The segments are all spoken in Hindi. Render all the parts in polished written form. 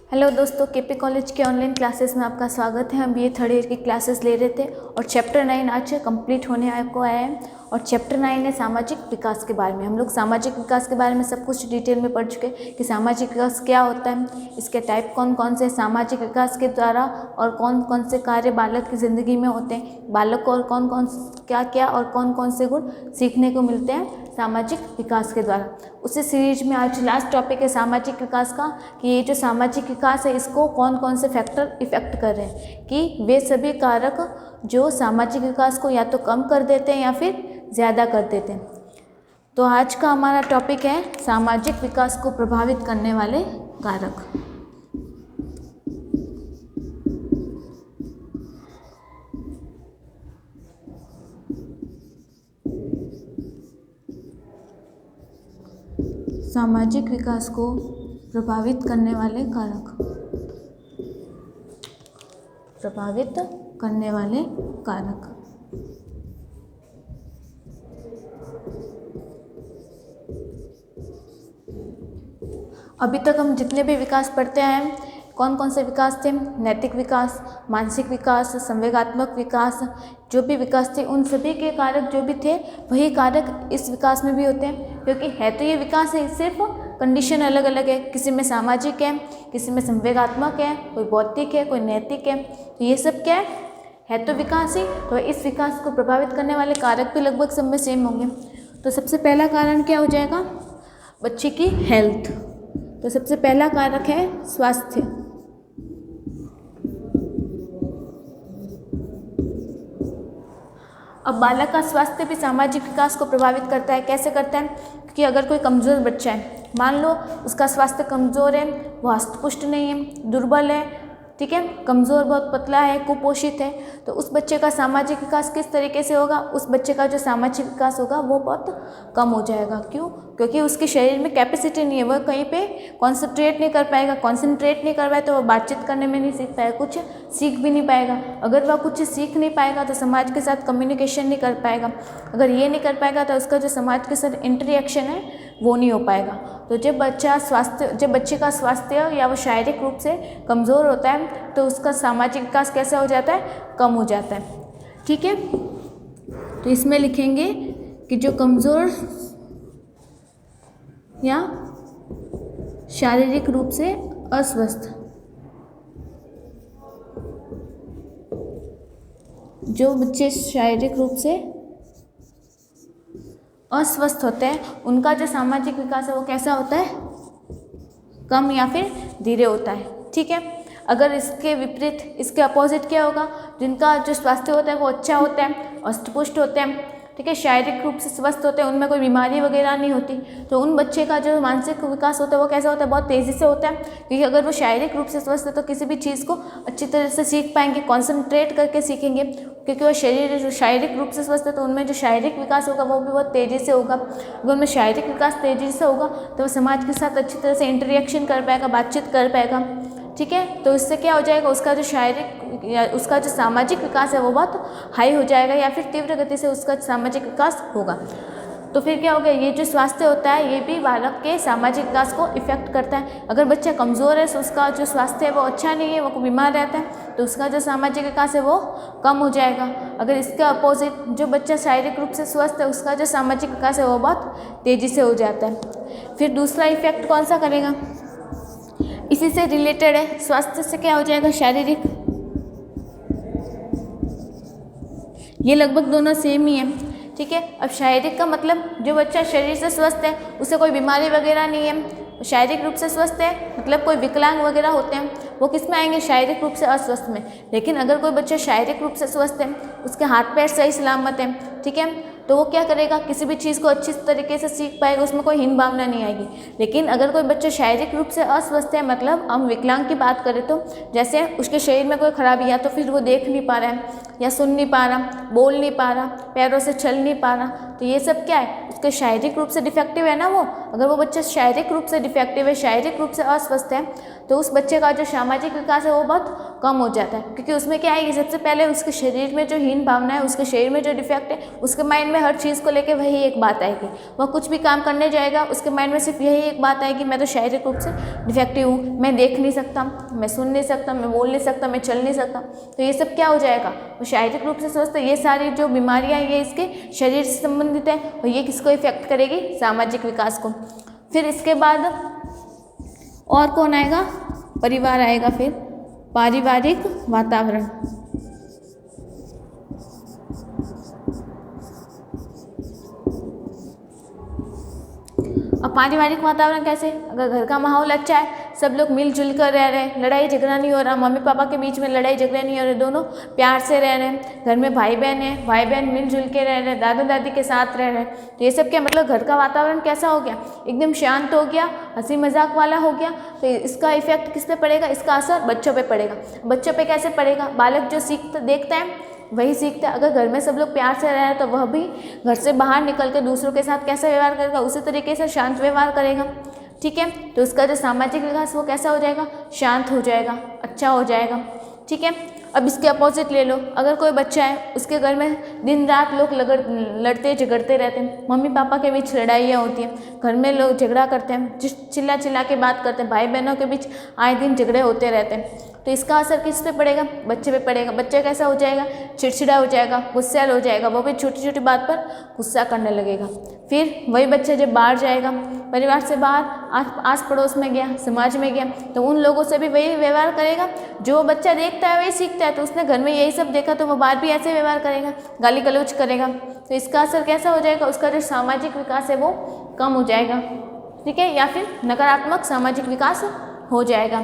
हेलो दोस्तों, केपी कॉलेज के ऑनलाइन क्लासेस में आपका स्वागत है। हम बीए थर्ड ईयर की क्लासेस ले रहे थे और चैप्टर 9 आज कंप्लीट होने को आया है। और चैप्टर 9 है सामाजिक विकास के बारे में। हम लोग सामाजिक विकास के बारे में सब कुछ डिटेल में पढ़ चुके हैं कि सामाजिक विकास क्या होता है, इसके टाइप कौन कौन से, सामाजिक विकास के द्वारा और कौन कौन से कार्य बालक की ज़िंदगी में होते हैं, बालक को और कौन कौन क्या क्या और कौन कौन से गुण सीखने को मिलते हैं सामाजिक विकास के द्वारा। उसी सीरीज में आज लास्ट टॉपिक है सामाजिक विकास का, कि ये जो सामाजिक विकास है इसको कौन कौन से फैक्टर इफेक्ट कर रहे हैं, कि वे सभी कारक जो सामाजिक विकास को या तो कम कर देते हैं या फिर ज़्यादा कर देते हैं। तो आज का हमारा टॉपिक है सामाजिक विकास को प्रभावित करने वाले कारक। सामाजिक विकास को प्रभावित करने वाले कारक, प्रभावित करने वाले कारक। अभी तक हम जितने भी विकास पढ़ते हैं, कौन कौन से विकास थे, नैतिक विकास, मानसिक विकास, संवेगात्मक विकास, जो भी विकास थे उन सभी के कारक जो भी थे वही कारक इस विकास में भी होते हैं। क्योंकि है तो ये विकास है, सिर्फ कंडीशन अलग अलग है, किसी में सामाजिक है, किसी में संवेगात्मक है, कोई बौद्धिक है, कोई नैतिक है। तो ये सब क्या है तो विकास ही। तो इस विकास को प्रभावित करने वाले कारक भी लगभग सब में सेम होंगे। तो सबसे पहला कारण क्या हो जाएगा, बच्चे की हेल्थ। तो सबसे पहला कारक है स्वास्थ्य। अब बालक का स्वास्थ्य भी सामाजिक विकास को प्रभावित करता है। कैसे करता है, क्योंकि अगर कोई कमज़ोर बच्चा है, मान लो उसका स्वास्थ्य कमज़ोर है, वो हष्टपुष्ट नहीं है, दुर्बल है, ठीक है, कमज़ोर, बहुत पतला है, कुपोषित है, तो उस बच्चे का सामाजिक विकास किस तरीके से होगा, उस बच्चे का जो सामाजिक विकास होगा वो बहुत कम हो जाएगा। क्यों? क्योंकि उसके शरीर में कैपेसिटी नहीं है, वह कहीं पे कॉन्सेंट्रेट नहीं कर पाएगा। कॉन्सेंट्रेट नहीं कर पाए तो वह बातचीत करने में नहीं सीख पाएगा, कुछ सीख भी नहीं पाएगा। अगर वह कुछ सीख नहीं पाएगा तो समाज के साथ कम्युनिकेशन नहीं कर पाएगा। अगर ये नहीं कर पाएगा तो उसका जो समाज के साथ इंटरेक्शन है वो नहीं हो पाएगा। तो जब बच्चे का स्वास्थ्य या वो शारीरिक रूप से कमज़ोर होता है तो उसका सामाजिक विकास कैसा हो जाता है, कम हो जाता है। ठीक है, तो इसमें लिखेंगे कि जो कमज़ोर या शारीरिक रूप से अस्वस्थ, जो बच्चे शारीरिक रूप से अस्वस्थ होते हैं उनका जो सामाजिक विकास है वो कैसा होता है, कम या फिर धीरे होता है। ठीक है, अगर इसके विपरीत, इसके अपोजिट क्या होगा, जिनका जो स्वास्थ्य होता है वो अच्छा होता है, हष्टपुष्ट होते हैं, ठीक है, शारीरिक रूप से स्वस्थ होते हैं, उनमें कोई बीमारी वगैरह नहीं होती, तो उन बच्चे का जो मानसिक विकास होता है वो कैसा होता है, बहुत तेज़ी से होता है। क्योंकि अगर वो शारीरिक रूप से स्वस्थ है तो किसी भी चीज़ को अच्छी तरह से सीख पाएंगे, कॉन्सेंट्रेट करके सीखेंगे। क्योंकि वो शारीरिक रूप से स्वस्थ है तो उनमें जो शारीरिक विकास होगा वो भी बहुत तेज़ी से होगा। अगर उनमें शारीरिक विकास तेज़ी से होगा तो वो समाज के साथ अच्छी तरह से इंटरेक्शन कर पाएगा, बातचीत कर पाएगा। ठीक है, तो इससे क्या हो जाएगा, उसका जो शारीरिक या उसका जो सामाजिक विकास है वो बहुत हाई हो जाएगा, या फिर तीव्र गति से उसका सामाजिक विकास होगा। तो फिर क्या होगा, ये जो स्वास्थ्य होता है ये भी बालक के सामाजिक विकास को इफेक्ट करता है। अगर बच्चा कमज़ोर है तो उसका जो स्वास्थ्य है वो अच्छा नहीं है, वो बीमार रहता है, तो उसका जो सामाजिक विकास है वो कम हो जाएगा। अगर इसके अपोजिट जो बच्चा शारीरिक रूप से स्वस्थ है उसका जो सामाजिक विकास है वो बहुत तेज़ी से हो जाता है। फिर दूसरा इफेक्ट कौन सा करेगा, इसी से रिलेटेड है, स्वास्थ्य से क्या हो जाएगा, शारीरिक। ये लगभग दोनों सेम ही है। ठीक है, अब शारीरिक का मतलब जो बच्चा शरीर से स्वस्थ है उसे कोई बीमारी वगैरह नहीं है, शारीरिक रूप से स्वस्थ है, मतलब कोई विकलांग वगैरह होते हैं वो किस में आएंगे, शारीरिक रूप से अस्वस्थ में। लेकिन अगर कोई बच्चा शारीरिक रूप से स्वस्थ है, उसके हाथ पैर सही सलामत है, ठीक है, तो वो क्या करेगा, किसी भी चीज़ को अच्छी तरीके से सीख पाएगा, उसमें कोई हीन भावना नहीं आएगी। लेकिन अगर कोई बच्चा शारीरिक रूप से अस्वस्थ है, मतलब हम विकलांग की बात करें तो जैसे उसके शरीर में कोई खराबी है, तो फिर वो देख नहीं पा रहा है या सुन नहीं पा रहा, बोल नहीं पा रहा, पैरों से चल नहीं पा रहा, तो ये सब क्या है, उसके शारीरिक रूप से डिफेक्टिव है ना वो। अगर वो बच्चा शारीरिक रूप से डिफेक्टिव है, शारीरिक रूप से अस्वस्थ है, तो उस बच्चे का जो सामाजिक विकास है वो बहुत कम हो जाता है। क्योंकि उसमें क्या है कि सबसे पहले उसके शरीर में जो हीन भावना है, उसके शरीर में जो डिफेक्ट है, उसके माइंड में में हर चीज़ को लेके वही एक बात आएगी। वह कुछ भी काम करने जाएगा, उसके माइंड में सिर्फ यही एक बात आएगी, मैं तो शारीरिक रूप से डिफेक्टिव हूँ, मैं देख नहीं सकता, मैं सुन नहीं सकता, मैं बोल नहीं सकता, मैं चल नहीं सकता। तो ये सब क्या हो जाएगा, वो शारीरिक रूप से सोचते ये सारी जो बीमारियाँ ये इसके शरीर से संबंधित है और ये किसको इफेक्ट करेगी, सामाजिक विकास को। फिर इसके बाद और कौन आएगा, परिवार आएगा। फिर पारिवारिक वातावरण। अब पारिवारिक वातावरण कैसे, अगर घर का माहौल अच्छा है, सब लोग मिलजुल कर रह रहे हैं, लड़ाई झगड़ा नहीं हो रहा, मम्मी पापा के बीच में लड़ाई झगड़ा नहीं हो रहे, दोनों प्यार से रह रहे हैं, घर में भाई बहन है, भाई बहन मिलजुल के रह रहे हैं, दादा दादी के साथ रह रहे हैं, तो ये सब क्या मतलब घर का वातावरण कैसा हो गया, एकदम शांत हो गया, हंसी मजाक वाला हो गया। तो इसका इफेक्ट किस पे पड़ेगा, इसका असर बच्चों पे पड़ेगा। बच्चों पे कैसे पड़ेगा, बालक जो सीखता देखता है वही सीखता है। अगर घर में सब लोग प्यार से रह रहे हैं तो वह भी घर से बाहर निकल कर दूसरों के साथ कैसा व्यवहार करेगा, उसी तरीके से शांत व्यवहार करेगा। ठीक है, तो उसका जो सामाजिक विकास वो कैसा हो जाएगा, शांत हो जाएगा, अच्छा हो जाएगा। ठीक है, अब इसके अपोजिट ले लो, अगर कोई बच्चा है उसके घर में दिन रात लोग लड़ते झगड़ते रहते हैं, मम्मी पापा के बीच लड़ाइयाँ होती हैं, घर में लोग झगड़ा करते हैं, चिल्ला चिल्ला के बात करते हैं, भाई बहनों के बीच आए दिन झगड़े होते रहते हैं, तो इसका असर किस पे पड़ेगा, बच्चे पे पड़ेगा। बच्चा कैसा हो जाएगा, चिड़चिड़ा हो जाएगा, गुस्सैल हो जाएगा, वो भी छोटी छोटी बात पर गुस्सा करने लगेगा। फिर वही बच्चा जब बाहर जाएगा, परिवार से बाहर आस पड़ोस में गया, समाज में गया, तो उन लोगों से भी वही व्यवहार करेगा, जो बच्चा देखता है वही सीखता है। तो उसने घर में यही सब देखा तो वो बाहर भी ऐसे व्यवहार करेगा, गाली गलौज करेगा, तो इसका असर कैसा हो जाएगा, उसका जो सामाजिक विकास है वो कम हो जाएगा। ठीक है, या फिर नकारात्मक सामाजिक विकास हो जाएगा।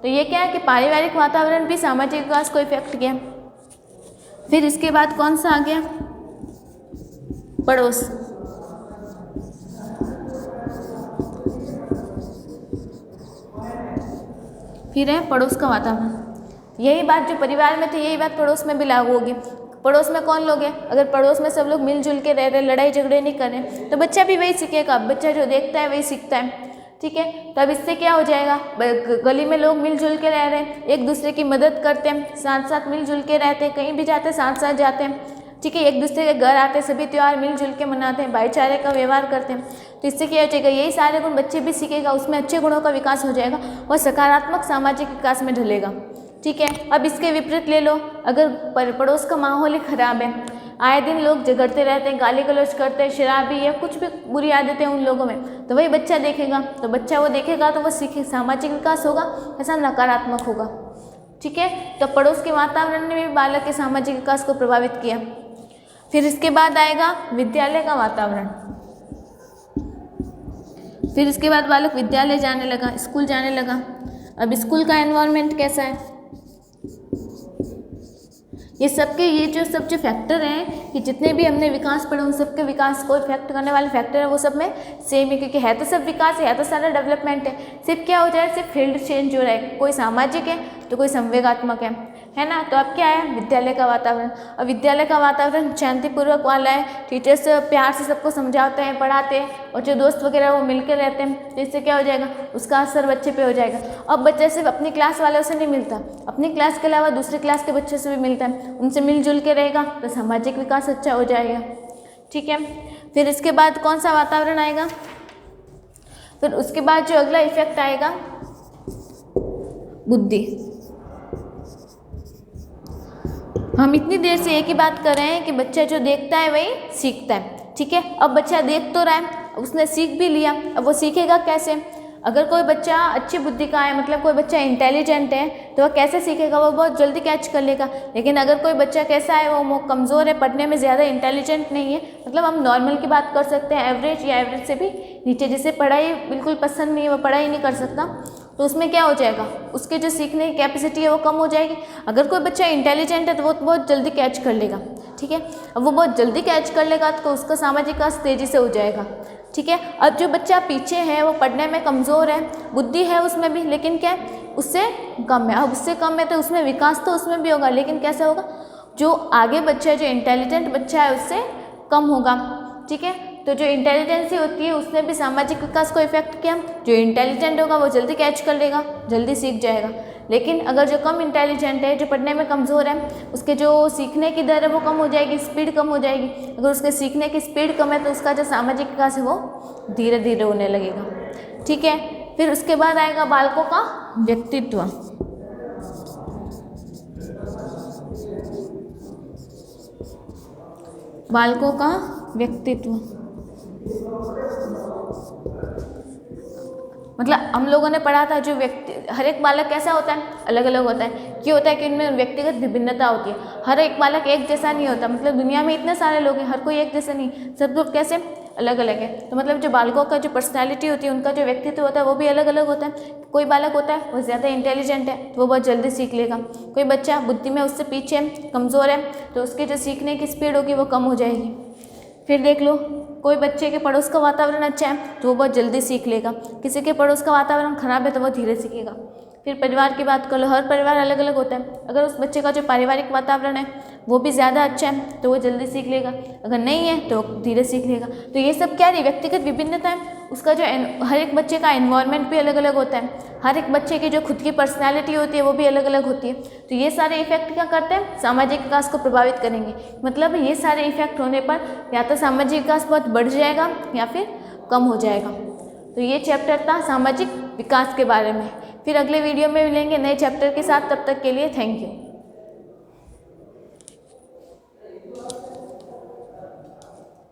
तो ये क्या है कि पारिवारिक वातावरण भी सामाजिक विकास को इफेक्ट किया। फिर इसके बाद कौन सा आ गया, पड़ोस। फिर है पड़ोस का वातावरण। यही बात जो परिवार में थी यही बात पड़ोस में भी लागू होगी। पड़ोस में कौन लोग हैं, अगर पड़ोस में सब लोग मिलजुल के रह रहे, लड़ाई झगड़े नहीं कर रहे, तो बच्चा भी वही सीखेगा। बच्चा जो देखता है वही सीखता है। ठीक है, तब इससे क्या हो जाएगा, गली में लोग मिलजुल के रह रहे हैं, एक दूसरे की मदद करते हैं, साथ साथ मिलजुल के रहते हैं, कहीं भी जाते हैं साथ साथ जाते हैं। ठीक है, एक दूसरे के घर आते हैं, सभी त्यौहार मिलजुल के मनाते हैं, भाईचारे का व्यवहार करते हैं। तो इससे क्या हो जाएगा, यही सारे गुण बच्चे भी सीखेगा, उसमें अच्छे गुणों का विकास हो जाएगा और सकारात्मक सामाजिक विकास में ढलेगा। ठीक है, अब इसके विपरीत ले लो, अगर पड़ोस का माहौल ही खराब है, आए दिन लोग झगड़ते रहते हैं, गाली गलौज करते हैं, शराबी या कुछ भी बुरी आदतें उन लोगों में, तो वही बच्चा देखेगा, तो बच्चा वो देखेगा तो वो सीखे, सामाजिक विकास होगा, ऐसा नकारात्मक होगा। ठीक है, तो पड़ोस के वातावरण ने भी बालक के सामाजिक विकास को प्रभावित किया। फिर इसके बाद आएगा विद्यालय का वातावरण। फिर इसके बाद बालक विद्यालय जाने लगा, स्कूल जाने लगा। अब स्कूल का एनवायरनमेंट कैसा है, ये सब जो फैक्टर हैं कि जितने भी हमने विकास पढ़े उन सबके विकास को इफेक्ट करने वाले फैक्टर है वो सब में सेम है, क्योंकि है तो सब विकास है तो सारा डेवलपमेंट है। सिर्फ क्या हो जाए, सिर्फ फील्ड चेंज हो रहा है, कोई सामाजिक है तो कोई संवेगात्मक है ना। तो अब क्या है, विद्यालय का वातावरण। अब विद्यालय का वातावरण शांतिपूर्वक वाला है, टीचर्स प्यार से सबको समझाते हैं, पढ़ाते हैं, और जो दोस्त वगैरह वो मिलकर रहते हैं, तो इससे क्या हो जाएगा, उसका असर बच्चे पे हो जाएगा। अब बच्चा सिर्फ अपनी क्लास वालों से नहीं मिलता, अपनी क्लास के अलावा दूसरी क्लास के बच्चों से भी मिलता है, उनसे मिलजुल के रहेगा तो सामाजिक विकास अच्छा हो जाएगा। ठीक है, फिर इसके बाद कौन सा वातावरण आएगा, फिर उसके बाद जो अगला इफेक्ट आएगा, बुद्धि। हम इतनी देर से एक ही बात कर रहे हैं कि बच्चा जो देखता है वही सीखता है। ठीक है, अब बच्चा देख तो रहा है, उसने सीख भी लिया, अब वो सीखेगा कैसे। अगर कोई बच्चा अच्छी बुद्धि का है, मतलब कोई बच्चा इंटेलिजेंट है, तो वह कैसे सीखेगा, वो बहुत जल्दी कैच कर लेगा। लेकिन अगर कोई बच्चा कैसा है, वो कमज़ोर है, पढ़ने में ज़्यादा इंटेलिजेंट नहीं है, मतलब हम नॉर्मल की बात कर सकते हैं, एवरेज या एवरेज से भी नीचे, जिसे पढ़ाई बिल्कुल पसंद नहीं है, वो पढ़ाई नहीं कर सकता, तो उसमें क्या हो जाएगा, उसके जो सीखने की कैपेसिटी है वो कम हो जाएगी। अगर कोई बच्चा इंटेलिजेंट है तो वो बहुत जल्दी कैच कर लेगा। ठीक है, अब वो बहुत जल्दी कैच कर लेगा तो उसका सामाजिक विकास तेज़ी से हो जाएगा। ठीक है, अब जो बच्चा पीछे है, वो पढ़ने में कमज़ोर है, बुद्धि है उसमें भी, लेकिन क्या है, उससे कम है। अब उससे कम है तो उसमें विकास तो उसमें भी होगा, लेकिन कैसा होगा, जो आगे बच्चा है, जो इंटेलिजेंट बच्चा है, उससे कम होगा। ठीक है, तो जो इंटेलिजेंसी होती है उसने भी सामाजिक विकास को इफेक्ट किया। जो इंटेलिजेंट होगा वो जल्दी कैच कर लेगा, जल्दी सीख जाएगा। लेकिन अगर जो कम इंटेलिजेंट है, जो पढ़ने में कमज़ोर है, उसके जो सीखने की दर है वो कम हो जाएगी, स्पीड कम हो जाएगी। अगर उसके सीखने की स्पीड कम है तो उसका जो सामाजिक विकास है वो धीरे धीरे होने लगेगा। ठीक है, फिर उसके बाद आएगा बालकों का व्यक्तित्व। बालकों का व्यक्तित्व मतलब हम लोगों ने पढ़ा था जो व्यक्ति, हर एक बालक कैसा होता है, अलग अलग होता है। क्यों होता है कि इनमें व्यक्तिगत विभिन्नता होती है। हर एक बालक एक जैसा नहीं होता, मतलब दुनिया में इतने सारे लोग हैं, हर कोई एक जैसा नहीं, सब लोग कैसे अलग अलग है। तो मतलब जो बालकों का जो पर्सनैलिटी होती है, उनका जो व्यक्तित्व होता है वो भी अलग अलग होता है। कोई बालक होता है वो ज़्यादा इंटेलिजेंट है तो वो बहुत जल्दी सीख लेगा। कोई बच्चा बुद्धि में उससे पीछे कमज़ोर है तो उसकी जो सीखने की स्पीड होगी वो कम हो जाएगी। फिर देख लो, कोई बच्चे के पड़ोस का वातावरण अच्छा है तो वो बहुत जल्दी सीख लेगा, किसी के पड़ोस का वातावरण खराब है तो वो धीरे सीखेगा। फिर परिवार की बात कर लो, हर परिवार अलग अलग होता है। अगर उस बच्चे का जो पारिवारिक वातावरण है वो भी ज़्यादा अच्छा है तो वो जल्दी सीख लेगा, अगर नहीं है तो धीरे सीख लेगा। तो ये सब क्या रही, व्यक्तिगत विभिन्नता है। उसका जो हर एक बच्चे का एनवायरनमेंट भी अलग अलग होता है, हर एक बच्चे की जो खुद की पर्सनैलिटी होती है वो भी अलग अलग होती है। तो ये सारे इफेक्ट क्या करते हैं, सामाजिक विकास को प्रभावित करेंगे। मतलब ये सारे इफेक्ट होने पर या तो सामाजिक विकास बहुत बढ़ जाएगा या फिर कम हो जाएगा। तो ये चैप्टर था सामाजिक विकास के बारे में। फिर अगले वीडियो में मिलेंगे नए चैप्टर के साथ, तब तक के लिए थैंक यू।